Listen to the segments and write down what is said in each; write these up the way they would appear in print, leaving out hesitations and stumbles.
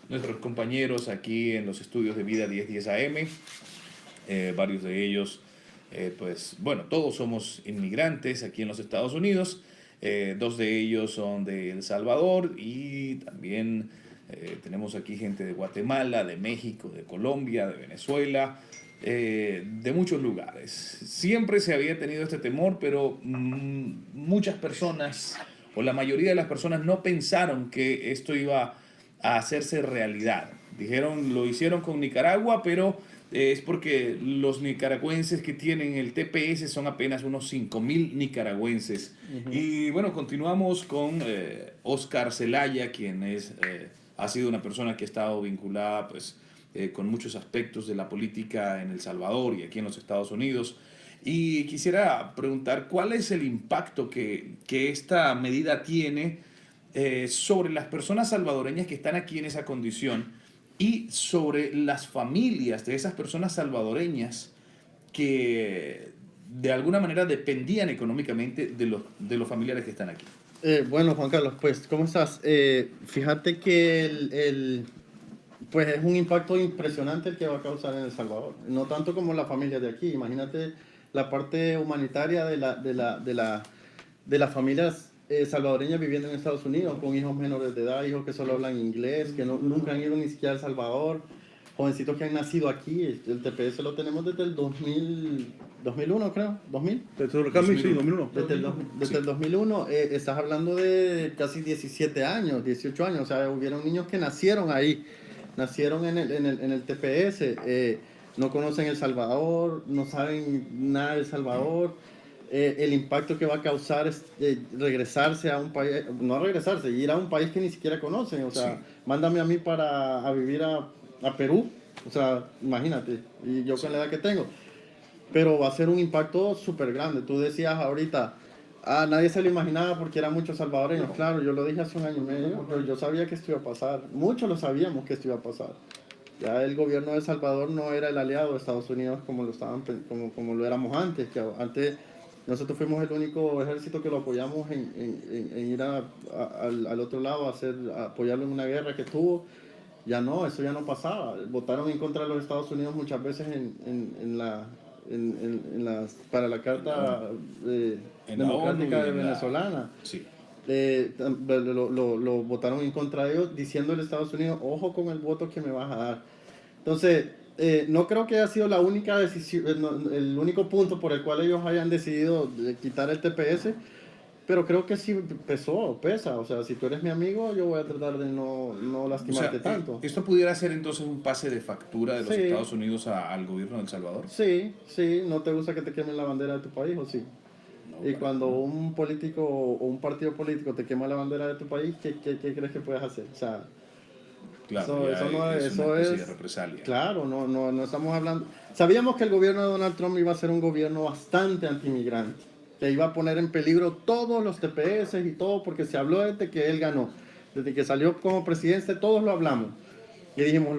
nuestros compañeros aquí en los estudios de Vida 1010 AM. Varios de ellos, pues bueno, todos somos inmigrantes aquí en los Estados Unidos. Dos de ellos son de El Salvador y también tenemos aquí gente de Guatemala, de México, de Colombia, de Venezuela, de muchos lugares. Siempre se había tenido este temor, pero muchas personas, o la mayoría de las personas, no pensaron que esto iba a hacerse realidad. Dijeron, lo hicieron con Nicaragua, pero es porque los nicaragüenses que tienen el TPS son apenas unos 5.000 nicaragüenses. Ujú. Y bueno, continuamos con Oscar Zelaya, quien ha sido una persona que ha estado vinculada pues, con muchos aspectos de la política en El Salvador y aquí en los Estados Unidos. Y quisiera preguntar cuál es el impacto que esta medida tiene sobre las personas salvadoreñas que están aquí en esa condición y sobre las familias de esas personas salvadoreñas que de alguna manera dependían económicamente de los familiares que están aquí. Bueno, Juan Carlos, pues, ¿cómo estás? Fíjate que pues es un impacto impresionante el que va a causar en El Salvador. No tanto como la familia de aquí. Imagínate la parte humanitaria de las familias salvadoreñas viviendo en Estados Unidos, con hijos menores de edad, hijos que solo hablan inglés, que nunca han ido ni siquiera a El Salvador, jovencitos que han nacido aquí. El TPS lo tenemos desde el 2001, creo, 2000. Desde el cambio, sí, 2001. Desde el 2001, estás hablando de casi 17 años, 18 años, o sea, hubieron niños que nacieron ahí, nacieron en el TPS, no conocen El Salvador, no saben nada de El Salvador. El impacto que va a causar es regresarse a un país, no regresarse, ir a un país que ni siquiera conocen, o sea, Sí, mándame a mí a vivir a Perú, o sea, imagínate, y yo sí, con la edad que tengo, pero va a ser un impacto súper grande. Tú decías ahorita, nadie se lo imaginaba porque eran muchos salvadoreños. no, Claro, yo lo dije hace un año y medio, pero yo sabía que esto iba a pasar. Muchos lo sabíamos que esto iba a pasar. Ya el gobierno de El Salvador no era el aliado de Estados Unidos como lo éramos antes, que antes nosotros fuimos el único ejército que lo apoyamos en ir al otro lado a apoyarlo en una guerra que tuvo. Ya no, eso ya no pasaba. Votaron en contra de los Estados Unidos muchas veces para la en la ONU. Carta En la ONU Democrática y de en la... Venezolana. Sí, Lo votaron en contra de ellos, diciéndole a Estados Unidos, ojo con el voto que me vas a dar. Entonces, no creo que haya sido la única decisión, el único punto por el cual ellos hayan decidido quitar el TPS, pero creo que sí pesa. O sea, si tú eres mi amigo, yo voy a tratar de no o lastimarte sea, tanto. esto pudiera ser entonces un pase de factura de los Sí, Estados Unidos al gobierno de El Salvador. sí, no te gusta que te quemen la bandera de tu país, ¿o sí? No, Y para cuando nada. un político o un partido político te quema la bandera de tu país, ¿qué crees que puedes hacer? O sea, Claro, ya es una eso especie de es, represalia. claro, no estamos hablando. Sabíamos que el gobierno de Donald Trump iba a ser un gobierno bastante antimigrante, que iba a poner en peligro todos los TPS y todo, porque se habló desde que él ganó, desde que salió como presidente, todos lo hablamos. Y dijimos,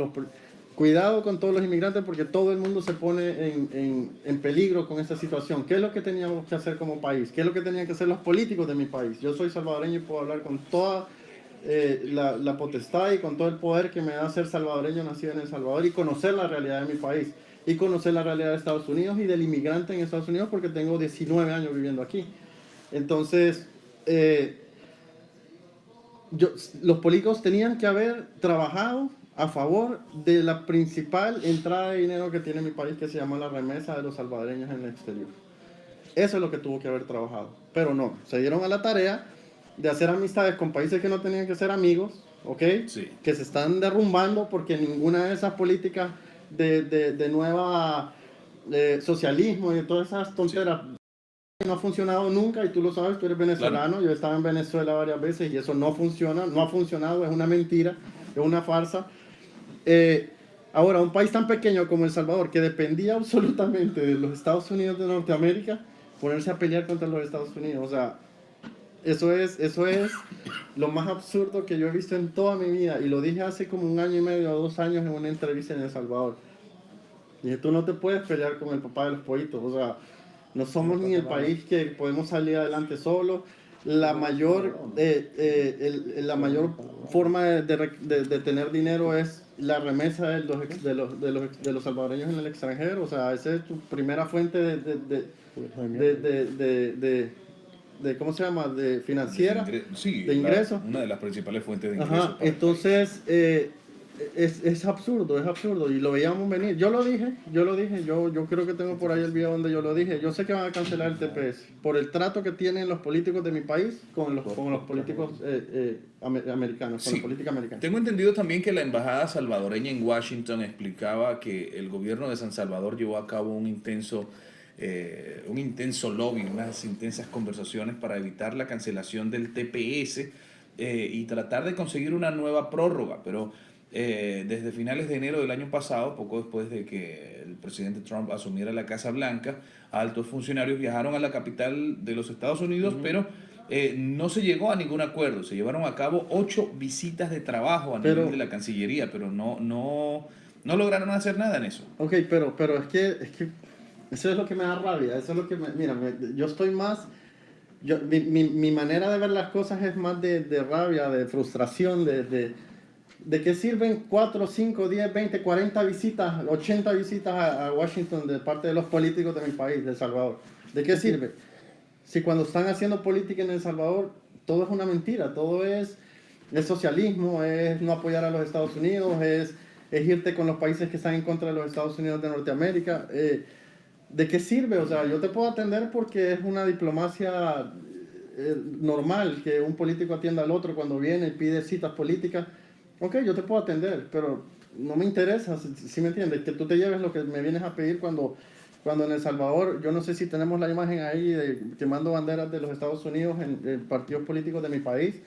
cuidado con todos los inmigrantes porque todo el mundo se pone en peligro con esta situación. ¿Qué es lo que teníamos que hacer como país? ¿Qué es lo que tenían que hacer los políticos de mi país? Yo soy salvadoreño y puedo hablar con toda la potestad y con todo el poder que me da ser salvadoreño nacido en El Salvador y conocer la realidad de mi país y conocer la realidad de Estados Unidos y del inmigrante en Estados Unidos porque tengo 19 años viviendo aquí. Entonces, eh, los políticos tenían que haber trabajado a favor de la principal entrada de dinero que tiene mi país, que se llama la remesa de los salvadoreños en el exterior. Eso es lo que tuvo que haber trabajado. Pero no, se dieron a la tarea de hacer amistades con países que no tenían que ser amigos, ¿ok? Sí, Que se están derrumbando porque ninguna de esas políticas de nueva socialismo y de todas esas sí, tonteras no ha funcionado nunca y tú lo sabes, tú eres claro. venezolano, yo estaba en Venezuela varias veces y eso no funciona, no ha funcionado, es una mentira, es una farsa. Eh, Ahora, un país tan pequeño como El Salvador, que dependía absolutamente de los Estados Unidos de Norteamérica, ponerse a pelear contra los Estados Unidos, o sea, eso es lo más absurdo que yo he visto en toda mi vida y lo dije hace como un año y medio o 2 años en una entrevista en El Salvador. Y tú no te puedes pelear con el papá de los pollitos, o sea, no somos ni el país que podemos salir adelante solo. la mayor, la mayor forma de tener dinero es la remesa de los salvadoreños en el extranjero. O sea, esa es tu primera fuente ¿cómo se llama? De financiera, sí, de ingresos. una de las principales fuentes de ingresos. Ajá, entonces es absurdo y lo veíamos venir. Yo creo que tengo por ahí el video donde yo lo dije. Yo sé que van a cancelar el TPS por el trato que tienen los políticos de mi país con los políticos americanos, con la política americana. Tengo entendido también que la embajada salvadoreña en Washington explicaba que el gobierno de San Salvador llevó a cabo un intenso lobby, unas intensas conversaciones para evitar la cancelación del TPS y tratar de conseguir una nueva prórroga, pero desde finales de enero del año pasado, poco después de que el presidente Trump asumiera la Casa Blanca, altos funcionarios viajaron a la capital de los Estados Unidos, pero no se llegó a ningún acuerdo. Se llevaron a cabo 8 visitas de trabajo a nivel de la Cancillería, pero no lograron hacer nada en eso. Ok, pero es que eso es lo que me da rabia. Eso es lo que yo estoy más... mi manera de ver las cosas es más de rabia, de frustración, ¿de qué sirven 4, 5, 10, 20, 40 visitas, 80 visitas a Washington de parte de los políticos de mi país, de El Salvador? ¿De qué sirve? Si cuando están haciendo política en El Salvador, todo es una mentira, todo es socialismo, es no apoyar a los Estados Unidos, es irte con los países que están en contra de los Estados Unidos de Norteamérica. ¿De qué sirve? O sea, yo te puedo atender porque es una diplomacia normal, que un político atienda al otro cuando viene y pide citas políticas. Ok, yo te puedo atender, pero no me interesa, si me entiendes, que tú te lleves lo que me vienes a pedir cuando en El Salvador, yo no sé si tenemos la imagen ahí de quemando banderas de los Estados Unidos en partidos políticos de mi país,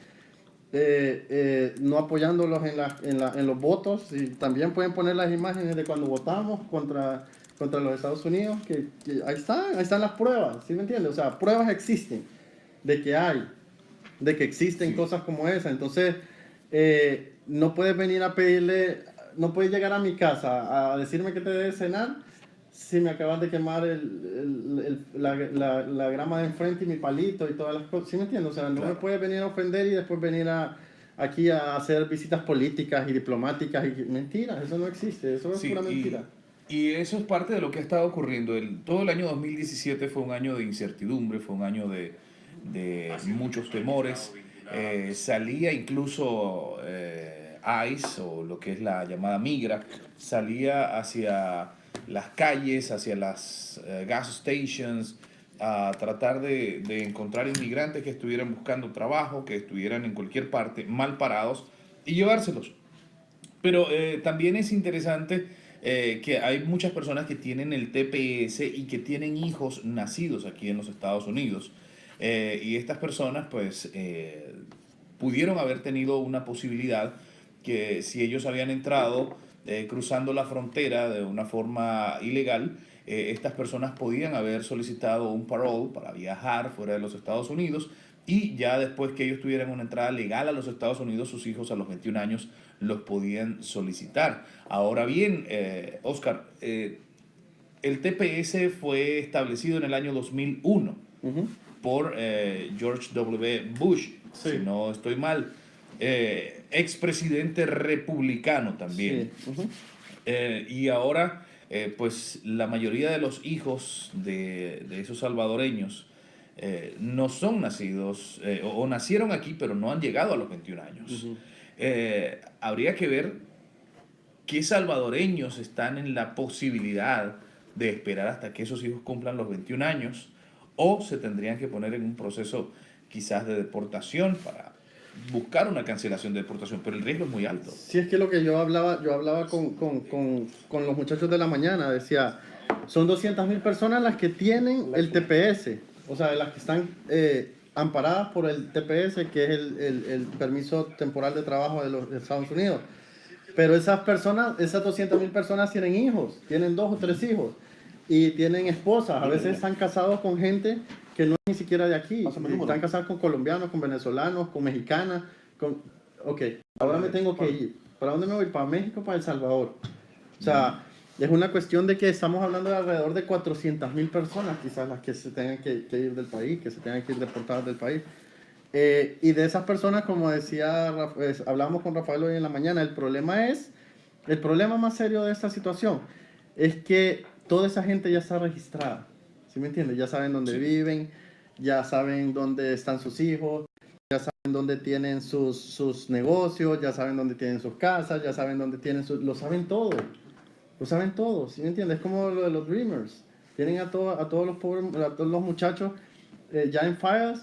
no apoyándolos en los votos, y también pueden poner las imágenes de cuando votamos contra los Estados Unidos, que ahí están las pruebas, ¿sí me entiendes? O sea, pruebas existen de que existen cosas como esa. Entonces, no puedes venir a pedirle, no puedes llegar a mi casa a decirme que te debes cenar si me acabas de quemar la grama de enfrente y mi palito y todas las cosas, ¿sí me entiendes? O sea, no me puedes venir a ofender y después venir aquí a hacer visitas políticas y diplomáticas y mentiras, eso no existe, eso es pura mentira. Y eso es parte de lo que ha estado ocurriendo. Todo el año 2017 fue un año de incertidumbre, fue un año de muchos temores. Salía incluso ICE, o lo que es la llamada migra, salía hacia las calles, hacia las gas stations, a tratar de encontrar inmigrantes que estuvieran buscando trabajo, que estuvieran en cualquier parte mal parados y llevárselos. Pero también es interesante que hay muchas personas que tienen el TPS y que tienen hijos nacidos aquí en los Estados Unidos. Y estas personas pues pudieron haber tenido una posibilidad que si ellos habían entrado cruzando la frontera de una forma ilegal, estas personas podían haber solicitado un parole para viajar fuera de los Estados Unidos, y ya después que ellos tuvieran una entrada legal a los Estados Unidos, sus hijos a los 21 años los podían solicitar. Ahora bien, Oscar, el TPS fue establecido en el año 2001 por George W. Bush, si no estoy mal, expresidente republicano también. Y ahora, pues la mayoría de los hijos de esos salvadoreños no son nacidos o nacieron aquí, pero no han llegado a los 21 años. Habría que ver qué salvadoreños están en la posibilidad de esperar hasta que esos hijos cumplan los 21 años, o se tendrían que poner en un proceso quizás de deportación para buscar una cancelación de deportación, pero el riesgo es muy alto. Sí, es que lo que yo hablaba con los muchachos de la mañana, decía, son 200.000 personas las que tienen el TPS, o sea, las que están amparadas por el TPS, que es el permiso temporal de trabajo de los Estados Unidos. Pero esas 200.000 personas tienen hijos, tienen 2 o 3 hijos, y tienen esposas, a veces están casados con gente que no es ni siquiera de aquí, están casados con colombianos, con venezolanos, con mexicanas, Ok, ahora me tengo que ir. ¿Para dónde me voy? ¿Para México, para El Salvador? O sea, es una cuestión de que estamos hablando de alrededor de 400.000 personas, quizás las que se tengan que ir del país, que se tengan que ir deportadas del país. Y de esas personas, como decía, hablamos con Rafael hoy en la mañana, el problema más serio de esta situación es que toda esa gente ya está registrada, ¿sí me entiendes? Ya saben dónde Sí, viven, ya saben dónde están sus hijos, saben dónde tienen sus negocios, ya saben dónde tienen sus casas, ya saben dónde tienen lo saben todo, ¿sí me entiendes? Es como lo de los Dreamers, tienen a todos los pobres, a todos los muchachos ya en files.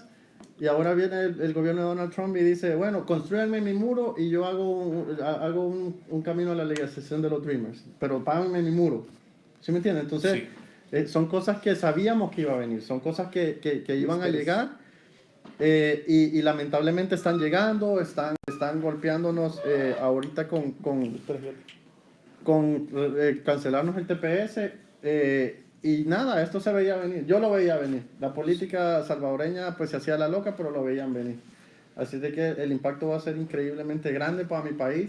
Y ahora viene el gobierno de Donald Trump y dice, bueno, construyanme mi muro y yo hago un camino a la legalización de los Dreamers, pero páganme mi muro. ¿Sí me entiendes? Entonces, sí. son cosas que sabíamos que iba a venir, son cosas que iban a llegar y lamentablemente están llegando, están golpeándonos ahorita con cancelarnos el TPS. Y nada, esto se veía venir. Yo lo veía venir. La política salvadoreña pues se hacía la loca, pero lo veían venir. Así de que el impacto va a ser increíblemente grande para mi país.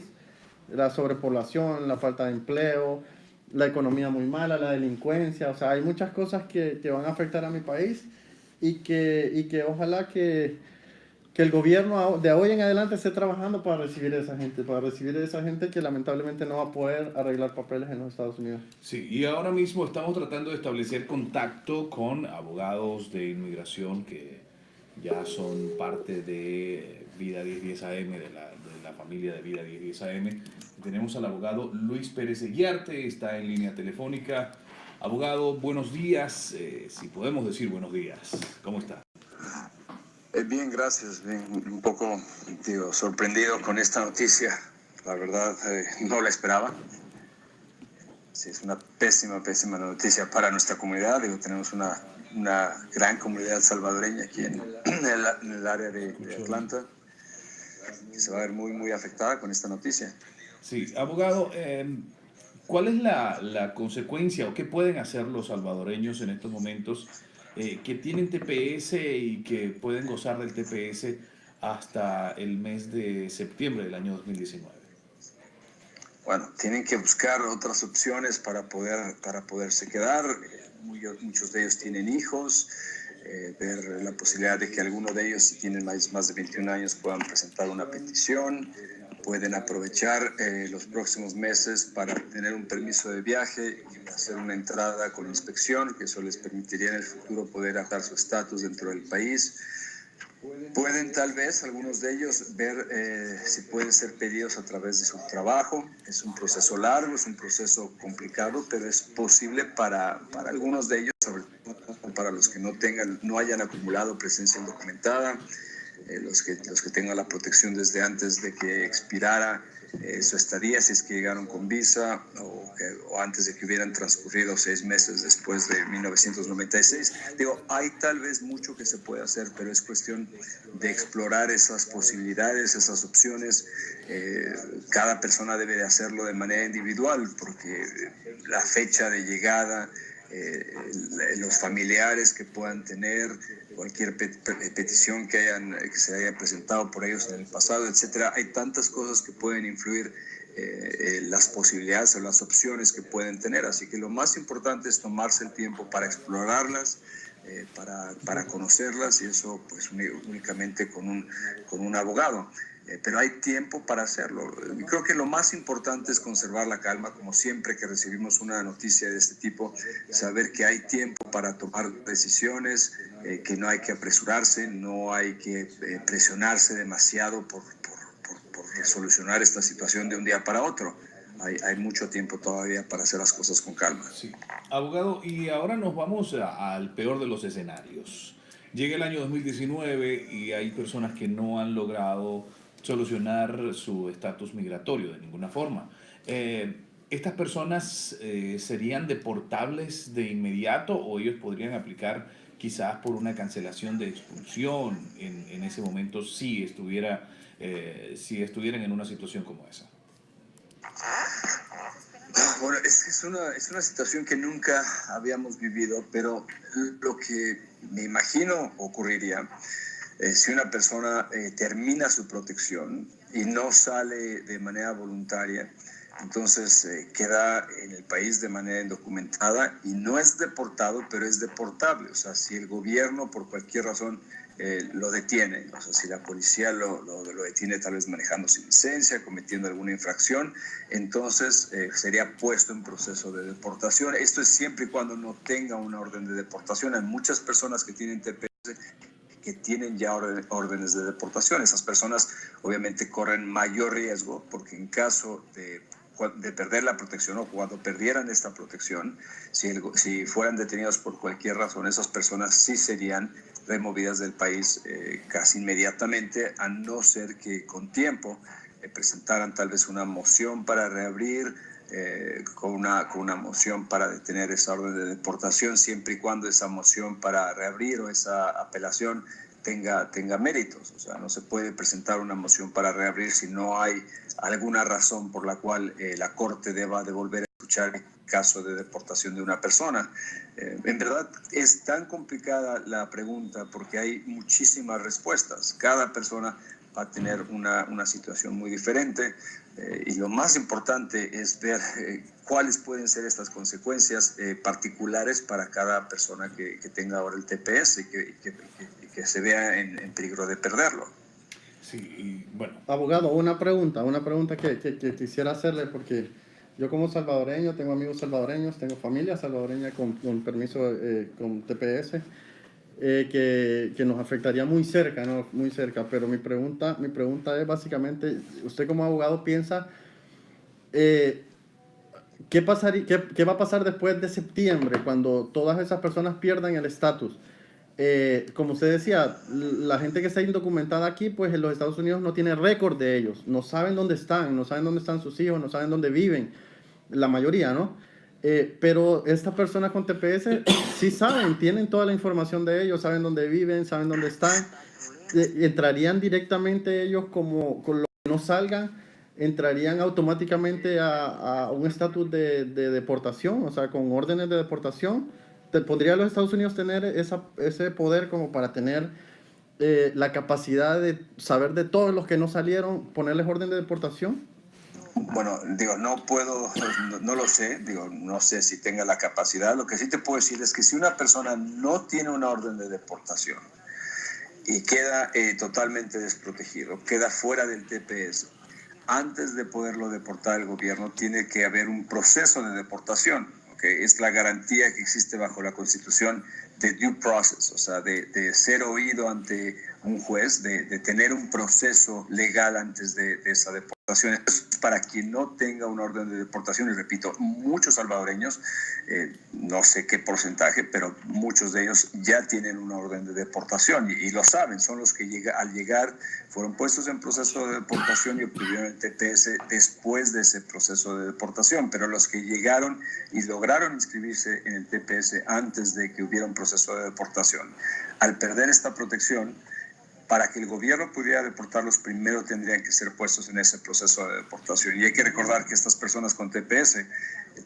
La sobrepoblación, la falta de empleo, la economía muy mala, la delincuencia. O sea, hay muchas cosas que van a afectar a mi país y que ojalá que el gobierno de hoy en adelante esté trabajando para recibir a esa gente que lamentablemente no va a poder arreglar papeles en los Estados Unidos. Sí, y ahora mismo estamos tratando de establecer contacto con abogados de inmigración que ya son parte de Vida 1010 AM, de la familia de Vida 1010 AM. Tenemos al abogado Luis Pérez Eguiarte, está en línea telefónica. Abogado, buenos días, si podemos decir buenos días. ¿Cómo está? Bien, gracias. Bien, un poco sorprendido con esta noticia. La verdad, no la esperaba. Sí, es una pésima, pésima noticia para nuestra comunidad. Tenemos una gran comunidad salvadoreña aquí en el área de Atlanta, que se va a ver muy, muy afectada con esta noticia. Sí, abogado, ¿cuál es la consecuencia o qué pueden hacer los salvadoreños en estos momentos que tienen TPS y que pueden gozar del TPS hasta el mes de septiembre del año 2019? Bueno, tienen que buscar otras opciones para poderse quedar. Muchos de ellos tienen hijos. Ver la posibilidad de que alguno de ellos, si tienen más de 21 años, puedan presentar una petición. Pueden aprovechar los próximos meses para tener un permiso de viaje y hacer una entrada con inspección, que eso les permitiría en el futuro poder adaptar su estatus dentro del país. Pueden tal vez algunos de ellos ver si pueden ser pedidos a través de su trabajo. Es un proceso largo, es un proceso complicado, pero es posible para algunos de ellos, sobre todo para los que no hayan acumulado presencia indocumentada, los que tengan la protección desde antes de que expirara su estadía, si es que llegaron con visa o antes de que hubieran transcurrido 6 meses después de 1996. Hay tal vez mucho que se puede hacer, pero es cuestión de explorar esas posibilidades, esas opciones. Cada persona debe de hacerlo de manera individual, porque la fecha de llegada, los familiares que puedan tener, cualquier petición que se haya presentado por ellos en el pasado, etcétera. Hay tantas cosas que pueden influir las posibilidades o las opciones que pueden tener. Así que lo más importante es tomarse el tiempo para explorarlas, para conocerlas, y eso pues únicamente con un abogado. Pero hay tiempo para hacerlo. Creo que lo más importante es conservar la calma, como siempre que recibimos una noticia de este tipo, saber que hay tiempo para tomar decisiones, que no hay que apresurarse, no hay que presionarse demasiado por solucionar esta situación de un día para otro. Hay mucho tiempo todavía para hacer las cosas con calma. Sí. Abogado, y ahora nos vamos al peor de los escenarios. Llega el año 2019 y hay personas que no han logrado solucionar su estatus migratorio de ninguna forma. ¿Estas personas serían deportables de inmediato o ellos podrían aplicar quizás por una cancelación de expulsión en ese momento si estuvieran en una situación como esa? Bueno, es una situación que nunca habíamos vivido, pero lo que me imagino ocurriría si una persona termina su protección y no sale de manera voluntaria, entonces queda en el país de manera indocumentada y no es deportado, pero es deportable. O sea, si el gobierno por cualquier razón lo detiene. O sea, si la policía lo detiene tal vez manejando sin licencia, cometiendo alguna infracción, entonces sería puesto en proceso de deportación. Esto es siempre y cuando no tenga una orden de deportación. Hay muchas personas que tienen TPS que tienen ya órdenes de deportación. Esas personas obviamente corren mayor riesgo porque en caso de perder la protección o cuando perdieran esta protección, si fueran detenidos por cualquier razón, esas personas sí serían removidas del país casi inmediatamente, a no ser que con tiempo presentaran tal vez una moción para reabrir, con una moción para detener esa orden de deportación, siempre y cuando esa moción para reabrir o esa apelación tenga méritos. O sea, no se puede presentar una moción para reabrir si no hay alguna razón por la cual la Corte deba devolver a escuchar el caso de deportación de una persona. En verdad es tan complicada la pregunta porque hay muchísimas respuestas. Cada persona va a tener una situación muy diferente y lo más importante es ver cuáles pueden ser estas consecuencias particulares para cada persona que tenga ahora el TPS y que se vea en peligro de perderlo. Sí, y bueno. Abogado, una pregunta que quisiera hacerle, porque yo como salvadoreño tengo amigos salvadoreños, tengo familia salvadoreña con permiso con TPS, que nos afectaría muy cerca, ¿no? Muy cerca, pero mi pregunta es básicamente, usted como abogado piensa, ¿qué va a pasar después de septiembre cuando todas esas personas pierdan el estatus? Como usted decía, la gente que está indocumentada aquí, pues en los Estados Unidos no tiene récord de ellos, no saben dónde están sus hijos, no saben dónde viven, la mayoría, ¿no? Pero estas personas con TPS sí saben, tienen toda la información de ellos, saben dónde viven, saben dónde están. Entrarían directamente ellos como con lo que no salgan, entrarían automáticamente a un estatus de deportación, o sea, con órdenes de deportación. ¿Podría los Estados Unidos tener ese poder como para tener la capacidad de saber de todos los que no salieron, ponerles orden de deportación? Bueno, digo, no lo sé, digo, no sé si tenga la capacidad. Lo que sí te puedo decir es que si una persona no tiene una orden de deportación y queda totalmente desprotegido, queda fuera del TPS, antes de poderlo deportar el gobierno tiene que haber un proceso de deportación, ¿okay? Es la garantía que existe bajo la Constitución de due process, o sea, de ser oído ante un juez, de tener un proceso legal antes de esa deportación. Para quien no tenga una orden de deportación, y repito, muchos salvadoreños, no sé qué porcentaje, pero muchos de ellos ya tienen una orden de deportación y lo saben, son los que al llegar fueron puestos en proceso de deportación y obtuvieron el TPS después de ese proceso de deportación, pero los que llegaron y lograron inscribirse en el TPS antes de que hubiera un proceso de deportación, al perder esta protección, para que el gobierno pudiera deportarlos, primero tendrían que ser puestos en ese proceso de deportación. Y hay que recordar que estas personas con TPS,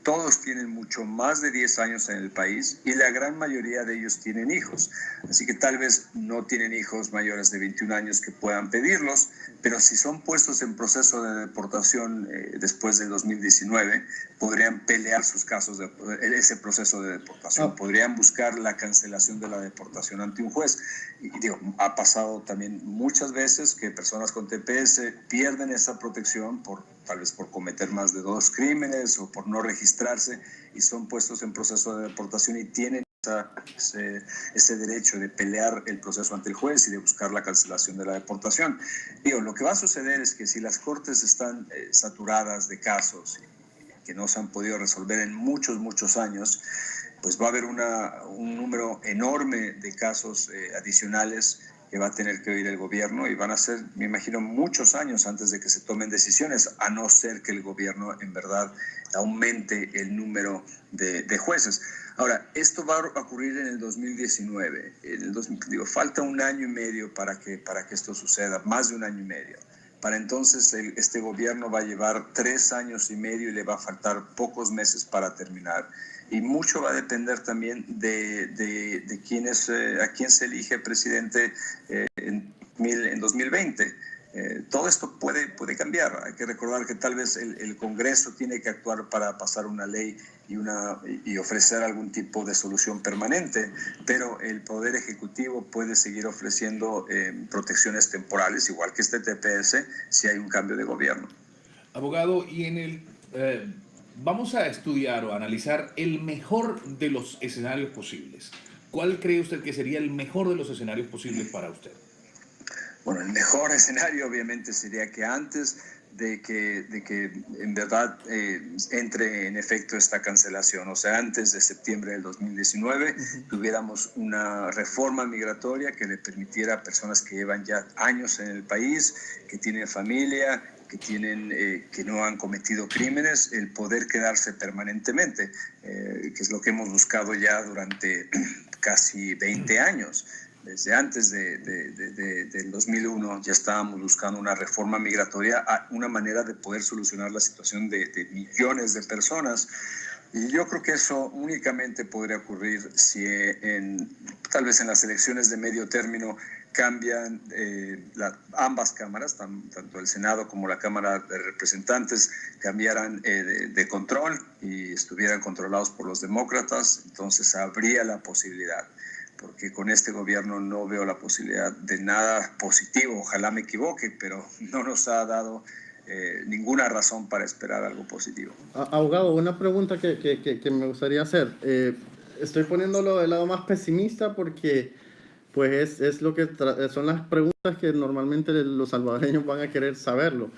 todos tienen mucho más de 10 años en el país y la gran mayoría de ellos tienen hijos. Así que tal vez no tienen hijos mayores de 21 años que puedan pedirlos, pero si son puestos en proceso de deportación después del 2019, podrían pelear sus casos de ese proceso de deportación. Podrían buscar la cancelación de la deportación ante un juez. Y digo, ha pasado también muchas veces que personas con TPS pierden esa protección tal vez por cometer más de 2 crímenes o por no registrarse y son puestos en proceso de deportación y tienen ese derecho de pelear el proceso ante el juez y de buscar la cancelación de la deportación. Digo, lo que va a suceder es que si las cortes están saturadas de casos que no se han podido resolver en muchos años, pues va a haber un número enorme de casos adicionales que va a tener que oír el gobierno y van a ser, me imagino, muchos años antes de que se tomen decisiones, a no ser que el gobierno en verdad aumente el número de jueces. Ahora, esto va a ocurrir en el 2019. Falta 1 año y medio para que esto suceda, más de 1 año y medio. Para entonces este gobierno va a llevar 3 años y medio y le va a faltar pocos meses para terminar. Y mucho va a depender también de quién a quién se elige presidente en 2020. Todo esto puede cambiar. Hay que recordar que tal vez el Congreso tiene que actuar para pasar una ley y ofrecer algún tipo de solución permanente, pero el Poder Ejecutivo puede seguir ofreciendo protecciones temporales, igual que este TPS, si hay un cambio de gobierno. Abogado, vamos a estudiar o analizar el mejor de los escenarios posibles. ¿Cuál cree usted que sería el mejor de los escenarios posibles para usted? Bueno, el mejor escenario obviamente sería que antes de que en verdad entre en efecto esta cancelación, o sea, antes de septiembre del 2019, tuviéramos una reforma migratoria que le permitiera a personas que llevan ya años en el país, que tienen familia, que no han cometido crímenes, el poder quedarse permanentemente, que es lo que hemos buscado ya durante casi 20 años. Desde antes del 2001 ya estábamos buscando una reforma migratoria, una manera de poder solucionar la situación de millones de personas. Y yo creo que eso únicamente podría ocurrir si tal vez en las elecciones de medio término cambian ambas cámaras, tanto el Senado como la Cámara de Representantes, cambiaran de control y estuvieran controlados por los demócratas. Entonces habría la posibilidad, porque con este gobierno no veo la posibilidad de nada positivo. Ojalá me equivoque, pero no nos ha dado ninguna razón para esperar algo positivo. Abogado, una pregunta que me gustaría hacer. Estoy poniéndolo del lado más pesimista porque pues es lo que son las preguntas que normalmente los salvadoreños van a querer saberlo.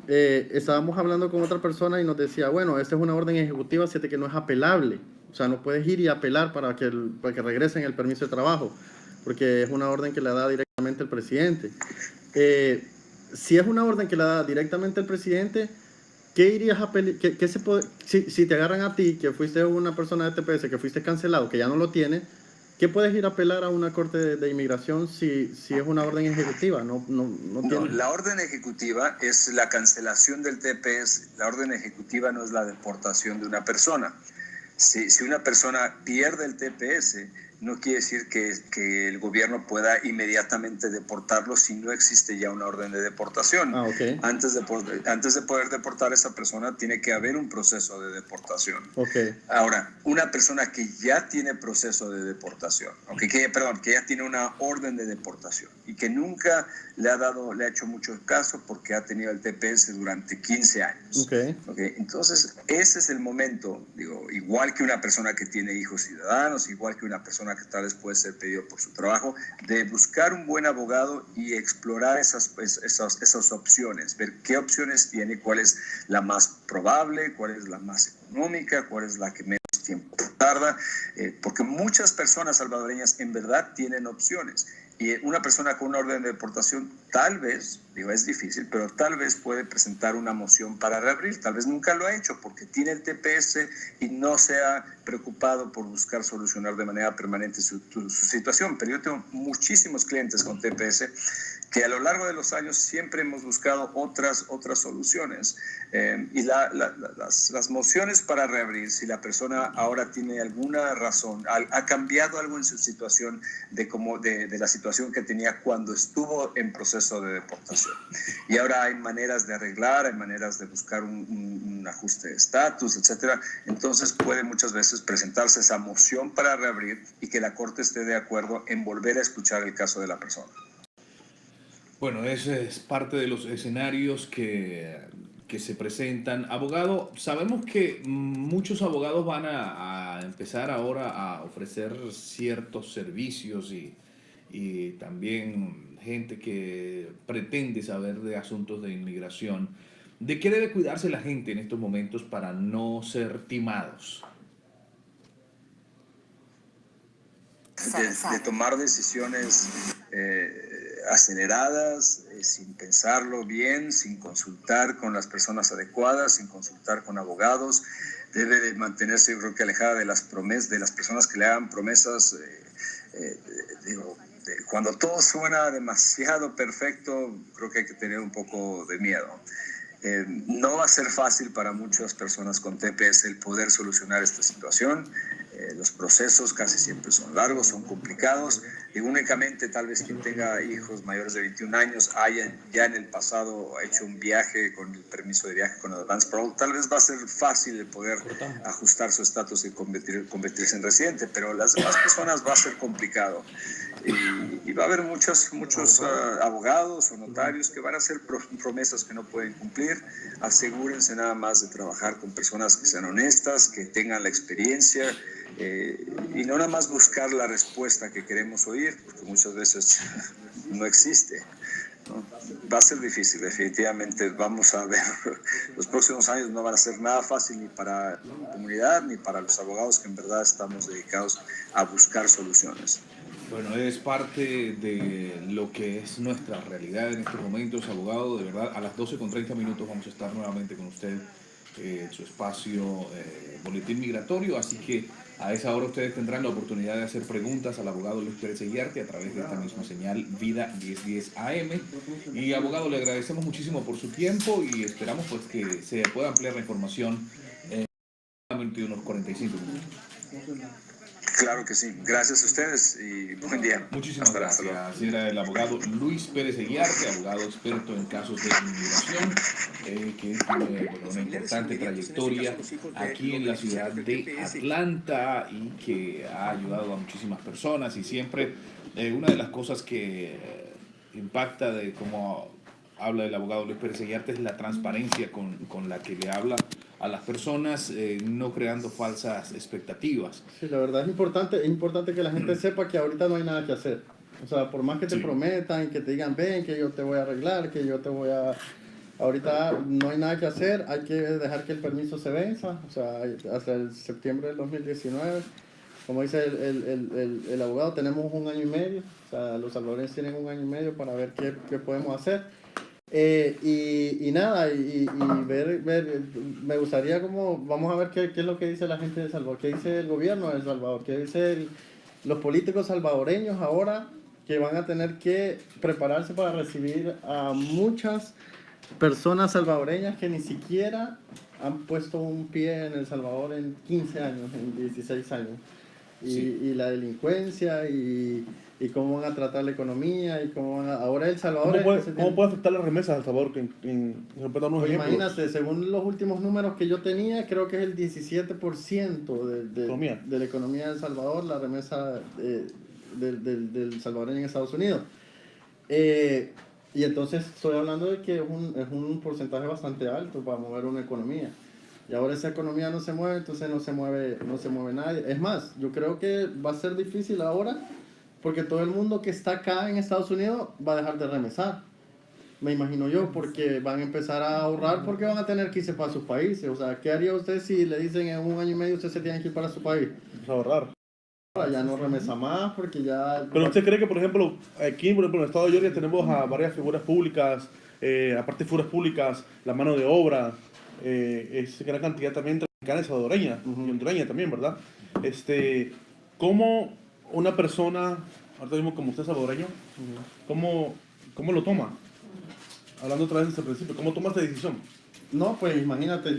Estábamos hablando con otra persona y nos decía, bueno, esta es una orden ejecutiva, siete que no es apelable. O sea, no puedes ir y apelar para que regresen el permiso de trabajo, porque es una orden que le da directamente el presidente. Si es una orden que le da directamente el presidente, ¿qué irías a apelar? Si te agarran a ti, que fuiste una persona de TPS, que fuiste cancelado, que ya no lo tiene, ¿qué puedes ir a apelar a una corte de inmigración si es una orden ejecutiva? No, la orden ejecutiva es la cancelación del TPS. La orden ejecutiva no es la deportación de una persona. Si una persona pierde el TPS, no quiere decir que el gobierno pueda inmediatamente deportarlo si no existe ya una orden de deportación. Okay. Antes de poder deportar a esa persona, tiene que haber un proceso de deportación. Okay. Ahora, una persona que ya tiene proceso de deportación, que ya tiene una orden de deportación y que nunca le ha hecho mucho caso porque ha tenido el TPS durante 15 años. Okay. Entonces, ese es el momento, igual que una persona que tiene hijos ciudadanos, igual que una persona que tal vez puede ser pedido por su trabajo, de buscar un buen abogado y explorar esas opciones, ver qué opciones tiene, cuál es la más probable, cuál es la más económica, cuál es la que menos tiempo tarda, porque muchas personas salvadoreñas en verdad tienen opciones. Y una persona con una orden de deportación tal vez, es difícil, pero tal vez puede presentar una moción para reabrir. Tal vez nunca lo ha hecho porque tiene el TPS y no se ha preocupado por buscar solucionar de manera permanente su situación. Pero yo tengo muchísimos clientes con TPS que a lo largo de los años siempre hemos buscado otras soluciones. Y las mociones para reabrir, si la persona ahora tiene alguna razón, ha cambiado algo en su situación de la situación que tenía cuando estuvo en proceso de deportación. Y ahora hay maneras de arreglar, hay maneras de buscar un ajuste de estatus, etcétera. Entonces puede muchas veces presentarse esa moción para reabrir y que la Corte esté de acuerdo en volver a escuchar el caso de la persona. Bueno, ese es parte de los escenarios que se presentan. Abogado, sabemos que muchos abogados van a empezar ahora a ofrecer ciertos servicios y también gente que pretende saber de asuntos de inmigración. ¿De qué debe cuidarse la gente en estos momentos para no ser timados? De tomar decisiones aceleradas, sin pensarlo bien, sin consultar con las personas adecuadas, sin consultar con abogados. Debe de mantenerse, yo creo que alejada de las personas que le hagan promesas. Cuando todo suena demasiado perfecto, creo que hay que tener un poco de miedo. No va a ser fácil para muchas personas con TPS el poder solucionar esta situación. Los procesos casi siempre son largos, son complicados. y únicamente tal vez quien tenga hijos mayores de 21 años haya ya en el pasado hecho un viaje con el permiso de viaje con Advance Parole, tal vez va a ser fácil de poder ajustar su estatus y convertirse en residente, pero las demás personas va a ser complicado. Y va a haber muchos abogados o notarios que van a hacer promesas que no pueden cumplir. Asegúrense nada más de trabajar con personas que sean honestas, que tengan la experiencia, y no nada más buscar la respuesta que queremos oír, porque muchas veces no existe, ¿no? Va a ser difícil, definitivamente. Vamos a ver, los próximos años no van a ser nada fácil ni para la comunidad ni para los abogados que en verdad estamos dedicados a buscar soluciones. Bueno, es parte de lo que es nuestra realidad en estos momentos, abogado. De verdad, a las 12:30 vamos a estar nuevamente con usted en su espacio Boletín Migratorio, así que a esa hora ustedes tendrán la oportunidad de hacer preguntas al abogado Luis Pérez Eguiarte a través de esta misma señal Vida 1010 AM. Y abogado, le agradecemos muchísimo por su tiempo y esperamos pues que se pueda ampliar la información en unos 45 minutos. Claro que sí. Gracias a ustedes y buen día. Muchísimas gracias. Era el abogado Luis Pérez Eguiarte, abogado experto en casos de inmigración, que tiene una importante trayectoria aquí en la ciudad de Atlanta y que ha ayudado a muchísimas personas. Y siempre una de las cosas que impacta de cómo habla el abogado Luis Pérez Eguiarte es la transparencia con la que le habla a las personas, no creando falsas expectativas. Sí, la verdad es importante que la gente sepa que ahorita no hay nada que hacer. O sea, por más que te prometan, que te digan, ven, que yo te voy a arreglar, que yo te voy a... Ahorita no hay nada que hacer, hay que dejar que el permiso se venza, o sea, hasta el septiembre del 2019. Como dice el abogado, tenemos 1 año y medio, o sea, los salvadoreños tienen 1 año y medio para ver qué podemos hacer. Y nada, ver, me gustaría vamos a ver qué es lo que dice la gente de El Salvador, qué dice el gobierno de El Salvador, qué dicen los políticos salvadoreños ahora, que van a tener que prepararse para recibir a muchas personas salvadoreñas que ni siquiera han puesto un pie en El Salvador en 15 años, en 16 años. Y la delincuencia y cómo van a tratar la economía y cómo van a... Ahora El Salvador... ¿Cómo puede afectar las remesas a El Salvador? Pues imagínate, según los últimos números que yo tenía, creo que es el 17% de la economía de El Salvador, la remesa del salvadoreño en Estados Unidos. Y entonces estoy hablando de que es un porcentaje bastante alto para mover una economía. Y ahora esa economía no se mueve, entonces no se mueve nadie. Es más, yo creo que va a ser difícil ahora porque todo el mundo que está acá en Estados Unidos va a dejar de remesar. Me imagino yo, porque van a empezar a ahorrar porque van a tener que irse para sus países. O sea, ¿qué haría usted si le dicen en 1 año y medio usted se tiene que ir para su país? Pues ahorrar. Ya no remesa más porque ya... Pero usted cree que, por ejemplo, aquí por ejemplo, en el estado de Georgia tenemos a varias figuras públicas, aparte de figuras públicas, la mano de obra, es gran cantidad también dominicana y salvadoreña, y hondureña también, ¿verdad? ¿Cómo una persona, ahorita mismo como usted es salvadoreño, cómo lo toma? Hablando otra vez de este principio, ¿cómo toma esta decisión? No, pues imagínate,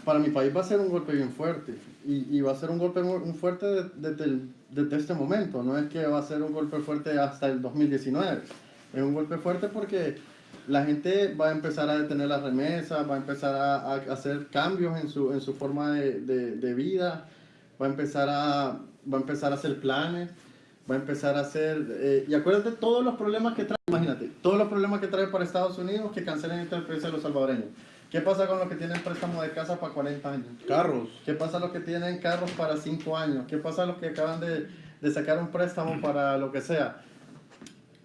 para mi país va a ser un golpe bien fuerte y va a ser un golpe muy fuerte desde este momento, no es que va a ser un golpe fuerte hasta el 2019, es un golpe fuerte porque la gente va a empezar a detener las remesas, va a empezar a hacer cambios en su forma de vida, va a empezar a hacer planes, va a empezar a hacer... y acuérdate todos los problemas que trae, imagínate, todos los problemas que trae para Estados Unidos que cancelen esta empresa de los salvadoreños. ¿Qué pasa con los que tienen préstamo de casa para 40 años? Carros. ¿Qué pasa con los que tienen carros para 5 años? ¿Qué pasa con los que acaban de sacar un préstamo para lo que sea?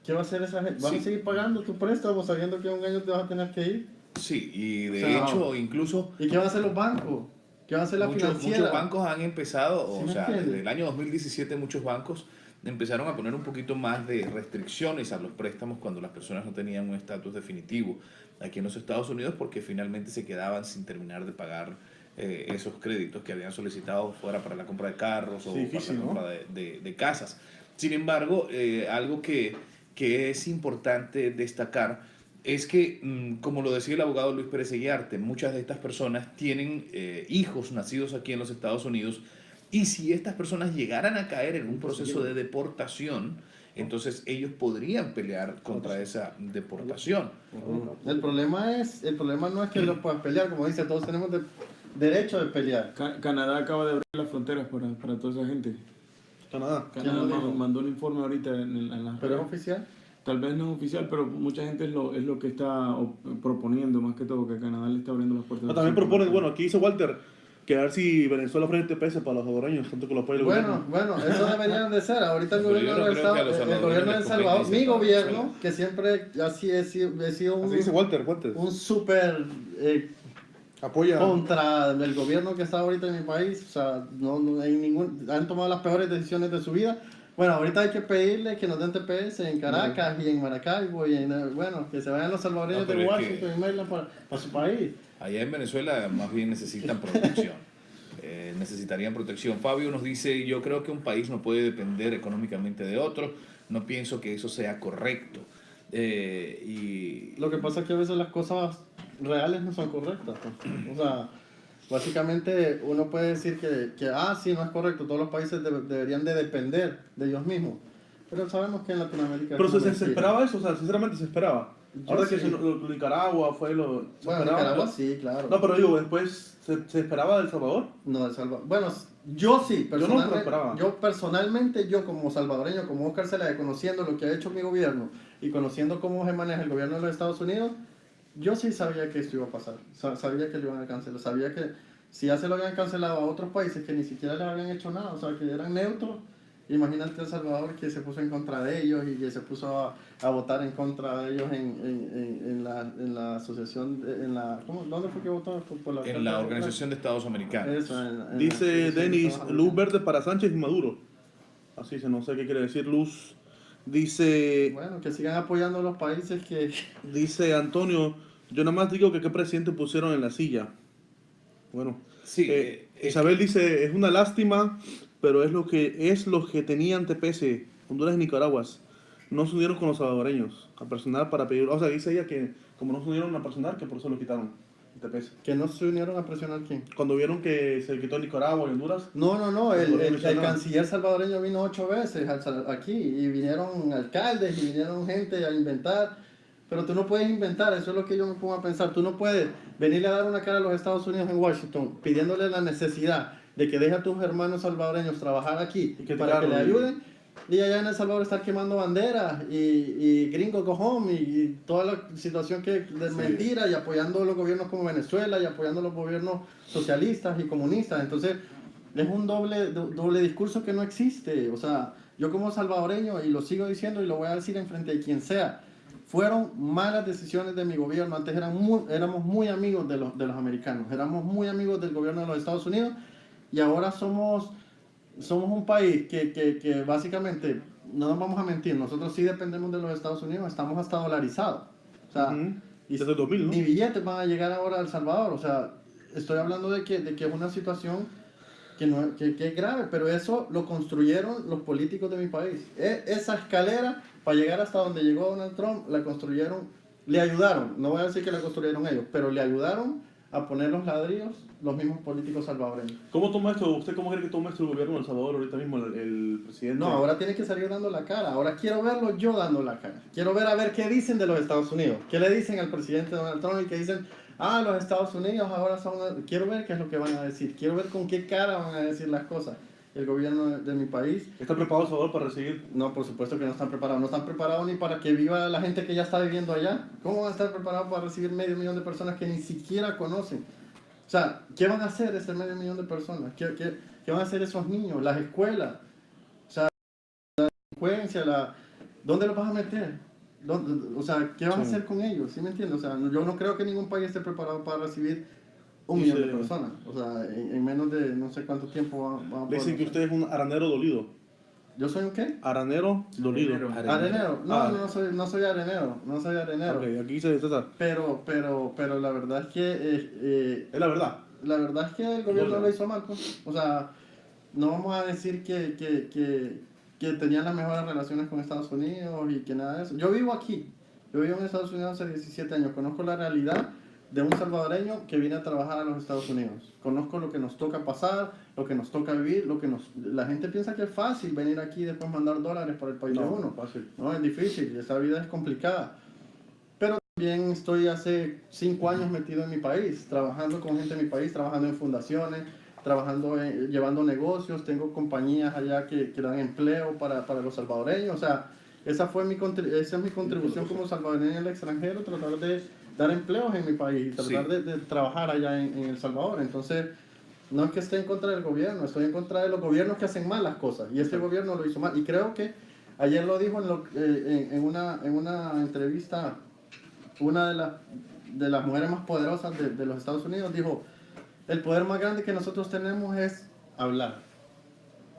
¿Qué va a hacer esa gente? ¿Van a seguir pagando tu préstamo sabiendo que en 1 año te vas a tener que ir? Sí, y de hecho, incluso... ¿Y qué van a hacer los bancos? ¿Qué va a hacer la financiera? Muchos bancos han empezado, ¿Sí o sea, entiendes? desde el año 2017 muchos bancos empezaron a poner un poquito más de restricciones a los préstamos cuando las personas no tenían un estatus definitivo aquí en los Estados Unidos porque finalmente se quedaban sin terminar de pagar esos créditos que habían solicitado fuera para la compra de carros o para la compra de casas. Sin embargo, algo que es importante destacar es que, como lo decía el abogado Luis Pérez Eguiarte, muchas de estas personas tienen hijos nacidos aquí en los Estados Unidos Y si estas personas llegaran a caer en un proceso de deportación, entonces ellos podrían pelear contra esa deportación. El problema no es que lo puedan pelear, como dice, todos tenemos derecho de pelear. Canadá acaba de abrir las fronteras para toda esa gente. Canadá. Canadá ¿Quién lo dijo? mandó un informe ahorita en las Pero es redes. oficial. Tal vez no es oficial, pero mucha gente es lo que está proponiendo, más que todo, que Canadá le está abriendo las puertas. También proponen, bueno, aquí dice Walter, que a ver si Venezuela ofrece TPS para los salvadoreños, tanto que lo apoya el gobierno. Bueno, eso deberían de ser. Ahorita el Pero yo gobierno no del creo que a Estado, los el salvadoreños gobierno de El les Salvador, convenga mi irse para gobierno, Venezuela. que siempre así he sido Así dice Walter, un súper apoya. contra el gobierno que está ahorita en mi país. O sea, no hay han tomado las peores decisiones de su vida. Bueno, ahorita hay que pedirle que nos den TPS en Caracas y en Maracaibo y bueno, que se vayan los salvadoreños No, pero de es Washington y Maryland para su país. Allá en Venezuela más bien necesitan protección. Necesitarían protección. Fabio nos dice, yo creo que un país no puede depender económicamente de otro. No pienso que eso sea correcto. Y Lo que pasa es que a veces las cosas reales no son correctas, pues. O sea, básicamente uno puede decir que sí, no es correcto, todos los países deberían de depender de ellos mismos. Pero sabemos que en Latinoamérica... Pero es una se mentira. esperaba eso, o sea, sinceramente se esperaba. Yo Ahora que sí. lo Nicaragua fue lo... se Bueno, esperaba, Nicaragua pero- sí, claro. No, pero digo, después se esperaba de El Salvador. No, El Salvador. Bueno, yo sí, Yo no me lo esperaba. yo personalmente, yo como salvadoreño, como Oscar Zelaya, conociendo lo que ha hecho mi gobierno y conociendo cómo se maneja el gobierno de los Estados Unidos, yo sí sabía que esto iba a pasar. Sabía que lo iban a cancelar. Sabía que si ya se lo habían cancelado a otros países que ni siquiera les habían hecho nada, o sea, que eran neutros. Imagínate El Salvador que se puso en contra de ellos y que se puso a votar en contra de ellos en la asociación, ¿dónde fue que votó? Por la en la Organización de Estados Americanos. Eso, en Dice la- Denis, luz verde para Sánchez y Maduro. Así dice, no sé qué quiere decir luz. Dice, Bueno, que sigan apoyando a los países que... dice Antonio, yo nada más digo que qué presidente pusieron en la silla. Bueno, Sí, Isabel dice, es una lástima, pero es lo que tenían TPS, Honduras y Nicaragua. No se unieron con los salvadoreños a personal para pedir, o sea, dice ella que como no se unieron a personal, que por eso lo quitaron, el TPS. Que no se unieron a presionar quién. Cuando vieron que se quitó Nicaragua y Honduras, No, Por el mencionar. canciller salvadoreño vino 8 veces aquí y vinieron alcaldes y vinieron gente a inventar, pero tú no puedes inventar, eso es lo que yo me pongo a pensar, tú no puedes venirle a dar una cara a los Estados Unidos en Washington pidiéndole la necesidad de que deje a tus hermanos salvadoreños trabajar aquí Y que para que le tirarlo, ayuden y allá en El Salvador estar quemando banderas y gringo go home y toda la situación que de mentira y apoyando los gobiernos como Venezuela y apoyando los gobiernos socialistas y comunistas. Entonces, es un doble discurso que no existe. O sea, yo como salvadoreño, y lo sigo diciendo y lo voy a decir en frente de quien sea, fueron malas decisiones de mi gobierno. Antes éramos muy amigos de los americanos, éramos muy amigos del gobierno de los Estados Unidos y ahora somos un país que básicamente, no nos vamos a mentir, nosotros sí dependemos de los Estados Unidos, estamos hasta dolarizados. O sea, Ujú. y Desde el 2000, ¿no? ni billetes van a llegar ahora a El Salvador. O sea, estoy hablando de que es una situación que es grave, pero eso lo construyeron los políticos de mi país. Esa escalera para llegar hasta donde llegó Donald Trump, la construyeron, le ayudaron, no voy a decir que la construyeron ellos, pero le ayudaron a poner los ladrillos los mismos políticos salvadoreños. ¿cómo toma esto? ¿Usted cómo cree que toma esto el gobierno de El Salvador ahorita mismo, el presidente? No, ahora tiene que salir dando la cara. Ahora quiero verlo yo dando la cara. Quiero ver a ver qué dicen de los Estados Unidos. ¿Qué le dicen al presidente Donald Trump y que dicen, los Estados Unidos ahora son... Quiero ver qué es lo que van a decir. Quiero ver con qué cara van a decir las cosas. El gobierno de mi país, ¿Está preparado El Salvador para recibir? no, por supuesto que no están preparados. No están preparados ni para que viva la gente que ya está viviendo allá. ¿Cómo van a estar preparados para recibir 500.000 de personas que ni siquiera conocen? O sea, ¿qué van a hacer ese 500.000 de personas? ¿Qué van a hacer esos niños? Las escuelas. O sea, la delincuencia, ¿dónde los vas a meter? O sea, ¿qué vas a hacer con ellos? ¿Sí me entiendes? O sea, yo no creo que ningún país esté preparado para recibir 1.000.000 de personas. O sea, en menos de no sé cuánto tiempo van a Le poder dicen que hacer. usted es un aranero dolido. ¿Yo soy un qué? Aranero dolido. Arenero. Arenero. No, Ah. no soy arenero. No soy arenero. Ok, aquí dice César. Pero la verdad es que Es la verdad. la verdad es que el gobierno No, no. lo hizo mal, pues. O sea, no vamos a decir que tenían las mejores relaciones con Estados Unidos y que nada de eso. Yo vivo aquí. Yo vivo en Estados Unidos hace 17 años. Conozco la realidad de un salvadoreño que viene a trabajar a los Estados Unidos. Conozco lo que nos toca pasar, lo que nos toca vivir, la gente piensa que es fácil venir aquí y después mandar dólares para el país de uno. Fácil. No, es difícil, esa vida es complicada. Pero también estoy hace 5 años metido en mi país, trabajando con gente en mi país, trabajando en fundaciones, llevando negocios, tengo compañías allá que dan empleo para los salvadoreños. O sea, esa es mi contribución como salvadoreño en el extranjero, tratar de dar empleos en mi país, tratar de trabajar allá en El Salvador. Entonces, no es que esté en contra del gobierno, estoy en contra de los gobiernos que hacen mal las cosas. Y este gobierno lo hizo mal. Y creo que ayer lo dijo en una entrevista, una de las mujeres más poderosas de los Estados Unidos, dijo, el poder más grande que nosotros tenemos es hablar.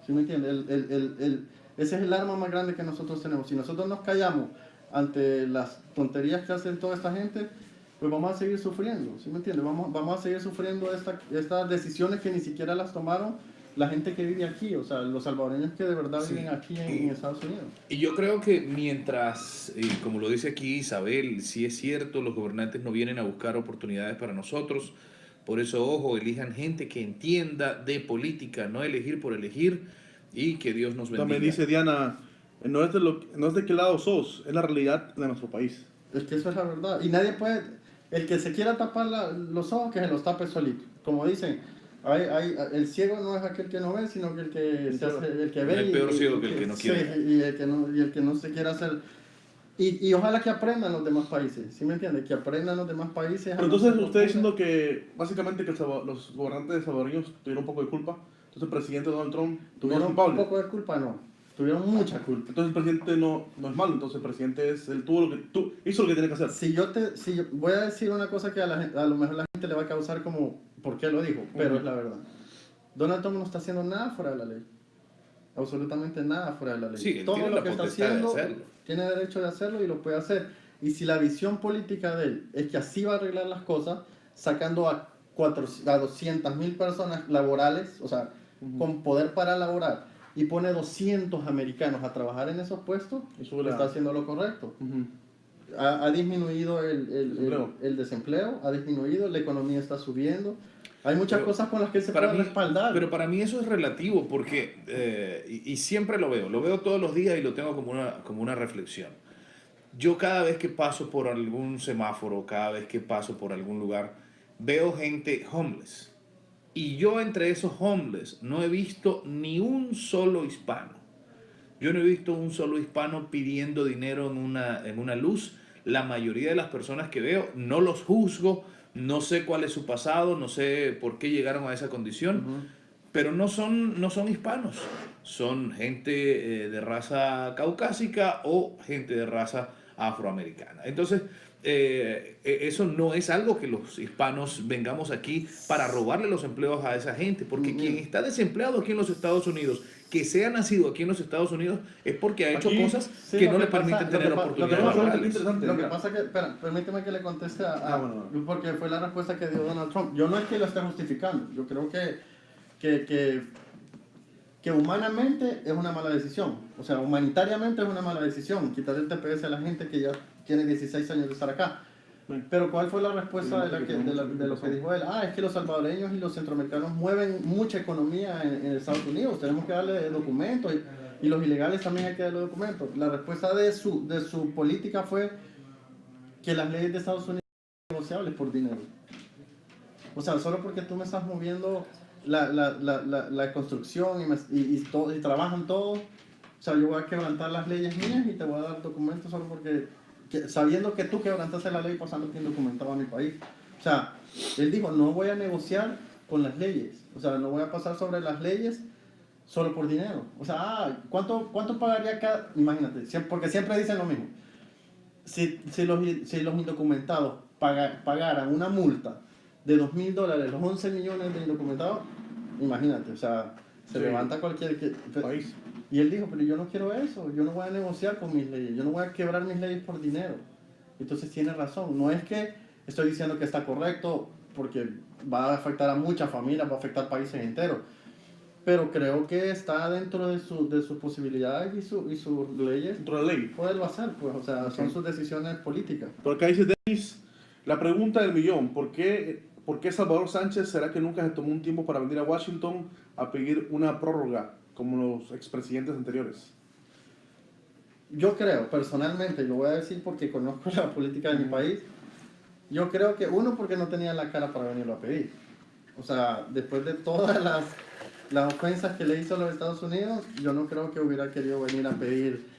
¿Sí me entiende? Ese es el arma más grande que nosotros tenemos. Si nosotros nos callamos ante las tonterías que hacen toda esta gente, pues vamos a seguir sufriendo, ¿sí me entiende? Vamos a seguir sufriendo estas decisiones que ni siquiera las tomaron la gente que vive aquí, o sea, los salvadoreños que de verdad viven aquí en Estados Unidos. Y yo creo que mientras, como lo dice aquí Isabel, si es cierto, los gobernantes no vienen a buscar oportunidades para nosotros. Por eso, ojo, elijan gente que entienda de política, no elegir por elegir, y que Dios nos bendiga. También dice Diana, no es de qué lado sos, es la realidad de nuestro país. Es que eso es la verdad. Y nadie puede, el que se quiera tapar los ojos, que se los tape solito. Como dicen, el ciego no es aquel que no ve, sino que el que ve. El peor ciego que el que no quiere. Sí, y el que no se quiere hacer. Y ojalá que aprendan los demás países, ¿sí me entiendes? Que aprendan los demás países. Pero entonces usted diciendo que básicamente que los gobernantes salvadoreños tuvieron un poco de culpa, entonces el presidente Donald Trump ¿Tuvieron un poco de culpa? No, tuvieron mucha culpa. Entonces el presidente no es malo, entonces el presidente hizo lo que tiene que hacer. Si yo voy a decir una cosa que a lo mejor la gente le va a causar como, ¿por qué lo dijo? Pero es la verdad. Donald Trump no está haciendo nada fuera de la ley. Absolutamente nada fuera de la ley. Sí, todo lo que está haciendo tiene derecho de hacerlo y lo puede hacer. Y si la visión política de él es que así va a arreglar las cosas, sacando a 200,000 personas laborales, o sea, con poder para laborar, y pone 200 americanos a trabajar en esos puestos, está haciendo lo correcto. Ha disminuido el desempleo, ha disminuido, la economía está subiendo. Hay muchas cosas con las que se puede respaldar. Pero para mí eso es relativo porque, y siempre lo veo todos los días y lo tengo como una reflexión. Yo cada vez que paso por algún semáforo, cada vez que paso por algún lugar, veo gente homeless. Y yo entre esos homeless no he visto ni un solo hispano. Yo no he visto un solo hispano pidiendo dinero en una luz. La mayoría de las personas que veo, no los juzgo, no sé cuál es su pasado, no sé por qué llegaron a esa condición, pero no son hispanos. Son gente de raza caucásica o gente de raza afroamericana. Entonces, eso no es algo que los hispanos vengamos aquí para robarle los empleos a esa gente, porque quien está desempleado aquí en los Estados Unidos, que sea nacido aquí en los Estados Unidos, es porque ha hecho cosas que no le permiten tener oportunidades laborales. Lo que pasa es que, permíteme que le conteste porque fue la respuesta que dio Donald Trump. Yo no es que lo esté justificando, yo creo que humanamente es una mala decisión. O sea, humanitariamente es una mala decisión quitar el TPS a la gente que ya tiene 16 años de estar acá. Pero ¿cuál fue la respuesta de lo que dijo él? Es que los salvadoreños y los centroamericanos mueven mucha economía en Estados Unidos, tenemos que darle documentos y los ilegales también hay que darle documentos. La respuesta de su política fue que las leyes de Estados Unidos son negociables por dinero. O sea, solo porque tú me estás moviendo la construcción y trabajan todos, o sea, yo voy a quebrantar las leyes mías y te voy a dar documentos solo porque, sabiendo que tú quebrantaste la ley pasándote indocumentado a mi país. O sea, él dijo, no voy a negociar con las leyes, o sea, no voy a pasar sobre las leyes solo por dinero. O sea, ¿cuánto pagaría cada? Imagínate, porque siempre dicen lo mismo. Si los indocumentados pagaran una multa de $2,000, los 11 millones de indocumentados, imagínate, o sea, se levanta cualquier país. Y él dijo, pero yo no quiero eso, yo no voy a negociar con mis leyes, yo no voy a quebrar mis leyes por dinero. Entonces tiene razón, no es que estoy diciendo que está correcto, porque va a afectar a muchas familias, va a afectar países enteros, pero creo que está dentro de sus posibilidades y sus leyes. Dentro de la ley. Poderlo hacer, pues, o sea, son sus decisiones políticas. Por acá dice Dennis, La pregunta del millón, ¿por qué Salvador Sánchez será que nunca se tomó un tiempo para venir a Washington a pedir una prórroga como los expresidentes anteriores? Yo creo, personalmente, y lo voy a decir porque conozco la política de mi país, yo creo que uno, porque no tenía la cara para venirlo a pedir. O sea, después de todas las ofensas que le hizo a los Estados Unidos, yo no creo que hubiera querido venir a pedir,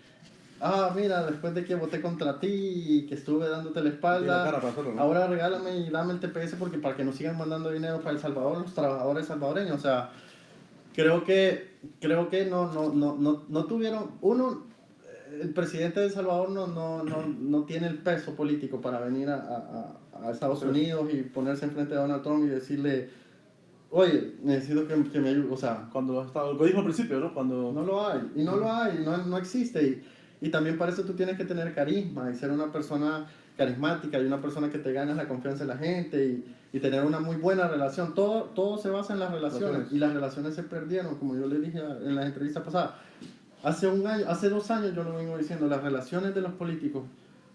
mira, después de que voté contra ti y que estuve dándote la espalda, cara para hacerlo, ¿no? ahora regálame y dame el TPS porque para que nos sigan mandando dinero para El Salvador, los trabajadores salvadoreños. O sea, creo que no tuvieron, el presidente de El Salvador no tiene el peso político para venir a Estados Unidos y ponerse enfrente de Donald Trump y decirle, oye, necesito que me ayude. O sea, Cuando estaba, lo que dijo al principio, ¿no? Cuando... no lo hay, y no existe. Y también para eso tú tienes que tener carisma y ser una persona carismática y una persona que te ganas la confianza de la gente y tener una muy buena relación. Todo se basa en las relaciones y las relaciones se perdieron, como yo le dije en la entrevista pasada. Hace 2 años yo lo vengo diciendo, las relaciones de los políticos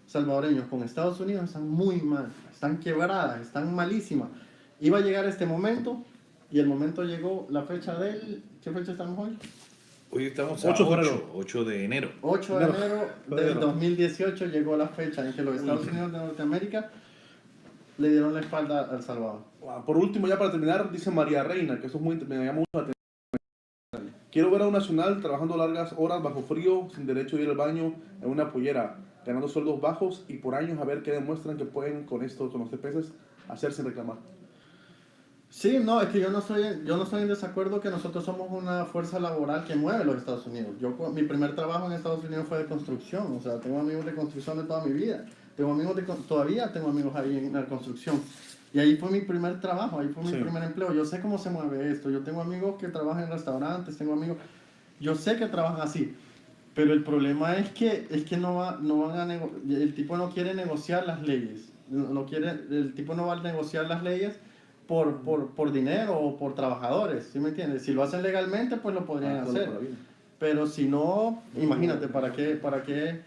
salvadoreños con Estados Unidos están muy mal, están quebradas, están malísimas. Iba a llegar este momento y el momento llegó, la fecha ¿qué fecha estamos hoy? Hoy estamos a 8 de enero. 8 de enero del 2018 llegó la fecha en que los Estados Unidos de Norteamérica le dieron la espalda a El Salvador. Por último, ya para terminar, dice María Reina, que eso me llama mucho la atención. Quiero ver a un nacional trabajando largas horas bajo frío, sin derecho a ir al baño, en una pollera, ganando sueldos bajos y por años a ver qué demuestran que pueden con los TPS hacer sin reclamar. Sí, no, es que yo no estoy en desacuerdo que nosotros somos una fuerza laboral que mueve los Estados Unidos. Mi primer trabajo en Estados Unidos fue de construcción, o sea, tengo amigos de construcción de toda mi vida. Todavía tengo amigos ahí en la construcción. Y ahí fue mi primer trabajo, ahí fue mi primer empleo. Yo sé cómo se mueve esto. Yo tengo amigos que trabajan en restaurantes, yo sé que trabajan así. Pero el problema es que no van a el tipo no quiere negociar las leyes. El tipo no va a negociar las leyes por dinero o por trabajadores, ¿sí me entiendes? Si lo hacen legalmente, pues lo podrían hacer. Pero si no, imagínate, ¿para qué?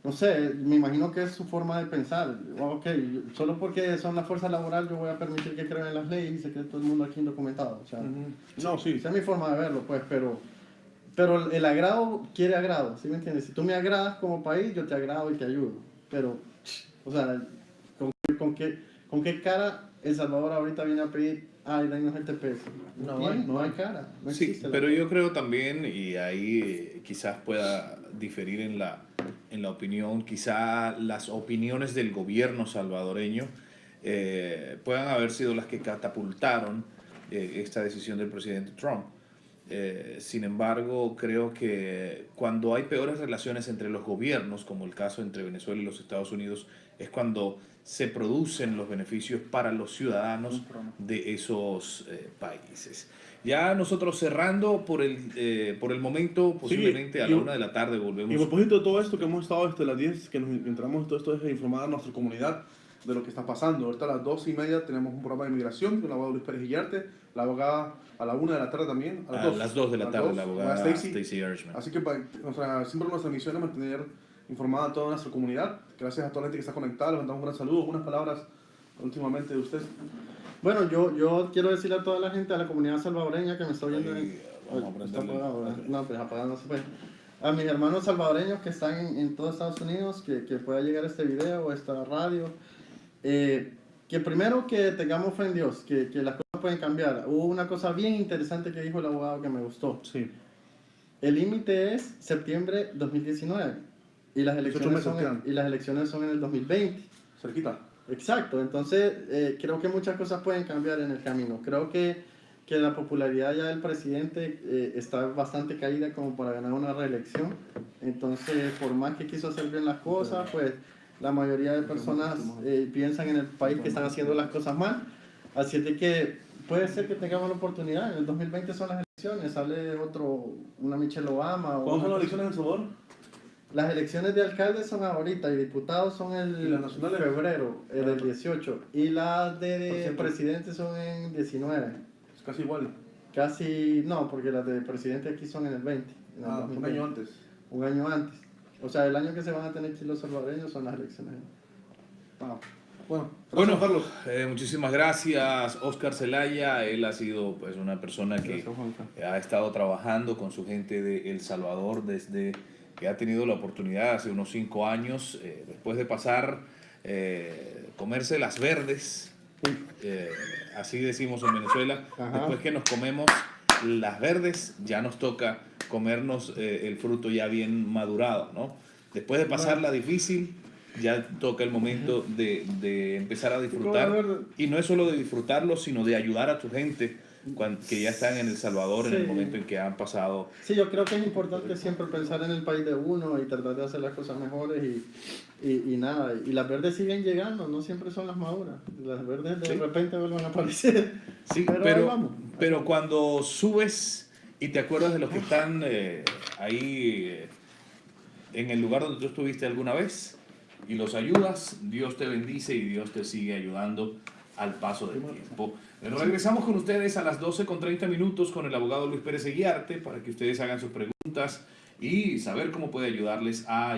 No sé, me imagino que es su forma de pensar. Ok, solo porque son la fuerza laboral yo voy a permitir que crean las leyes y se quede todo el mundo aquí indocumentado. O sea, no, sí. Esa es mi forma de verlo, pues, pero el agrado quiere agrado, ¿sí me entiendes? Si tú me agradas como país, yo te agrado y te ayudo. Pero, o sea, ¿con qué cara El Salvador ahorita viene a pedir, denos el TPS? No hay cara. No Sí, pero yo creo también, y ahí quizás pueda diferir en la opinión, quizá las opiniones del gobierno salvadoreño puedan haber sido las que catapultaron esta decisión del presidente Trump. Sin embargo, creo que cuando hay peores relaciones entre los gobiernos, como el caso entre Venezuela y los Estados Unidos, es cuando se producen los beneficios para los ciudadanos de esos países. Ya nosotros cerrando por el momento, posiblemente a la 1 de la tarde volvemos. Y a propósito de todo esto que hemos estado desde las 10, que nos entramos en todo esto, es informar a nuestra comunidad de lo que está pasando. Ahorita a las 2:30 tenemos un programa de inmigración con el abogado Luis Pérez Guillarte, la abogada a la 1 de la tarde también. A las 2 de la tarde, la abogada Stacey Hirschman. Así que siempre nuestra misión es mantener informada a toda nuestra comunidad. Gracias a toda la gente que está conectada. Les mandamos un gran saludo. Unas palabras últimamente de usted. Bueno, yo quiero decirle a toda la gente, a la comunidad salvadoreña que me está oyendo. Pues apagando se puede. A mis hermanos salvadoreños que están en todo Estados Unidos, que pueda llegar este video o esta radio, que primero que tengamos fe en Dios, que las cosas pueden cambiar. Hubo una cosa bien interesante que dijo el abogado que me gustó. Sí. El límite es septiembre 2019 y las elecciones son en el 2020. Cerquita. Exacto, entonces creo que muchas cosas pueden cambiar en el camino. Creo que la popularidad ya del presidente está bastante caída como para ganar una reelección. Entonces, por más que quiso hacer bien las cosas, pues la mayoría de personas piensan en el país que están haciendo las cosas mal. Así es de que puede ser que tengamos la oportunidad. En el 2020 son las elecciones, sale una Michelle Obama. ¿Cuándo son las elecciones en El Salvador? Las elecciones de alcaldes son ahorita y diputados son el febrero del 18 y las de presidente son en 19. Es casi igual. Casi, no, porque las de presidente aquí son en el 20. Un año antes. Un año antes. O sea, el año que se van a tener aquí los salvadoreños son las elecciones. Wow. Bueno, Bueno, Carlos. muchísimas gracias, Oscar Zelaya. Él ha sido pues una persona que Gracias, Juanca. ha estado trabajando con su gente de El Salvador desde que ha tenido la oportunidad hace unos 5 años, después de pasar, comerse las verdes, así decimos en Venezuela, Ajá. después que nos comemos las verdes, ya nos toca comernos el fruto ya bien madurado, ¿no? Después de pasarla difícil, ya toca el momento de empezar a disfrutar. Y no es solo de disfrutarlo, sino de ayudar a tu gente que ya están en El Salvador en el Sí. momento en que han pasado. Sí, yo creo que es importante siempre pensar en el país de uno y tratar de hacer las cosas mejores y nada. Y las verdes siguen llegando, no siempre son las maduras. Las verdes de Sí. repente vuelven a aparecer. Sí, ahí vamos. pero cuando subes y te acuerdas de los que están ahí en el lugar donde tú estuviste alguna vez y los ayudas, Dios te bendice y Dios te sigue ayudando al paso del tiempo. Regresamos con ustedes a las 12:30 con el abogado Luis Pérez Eguiarte para que ustedes hagan sus preguntas y saber cómo puede ayudarles a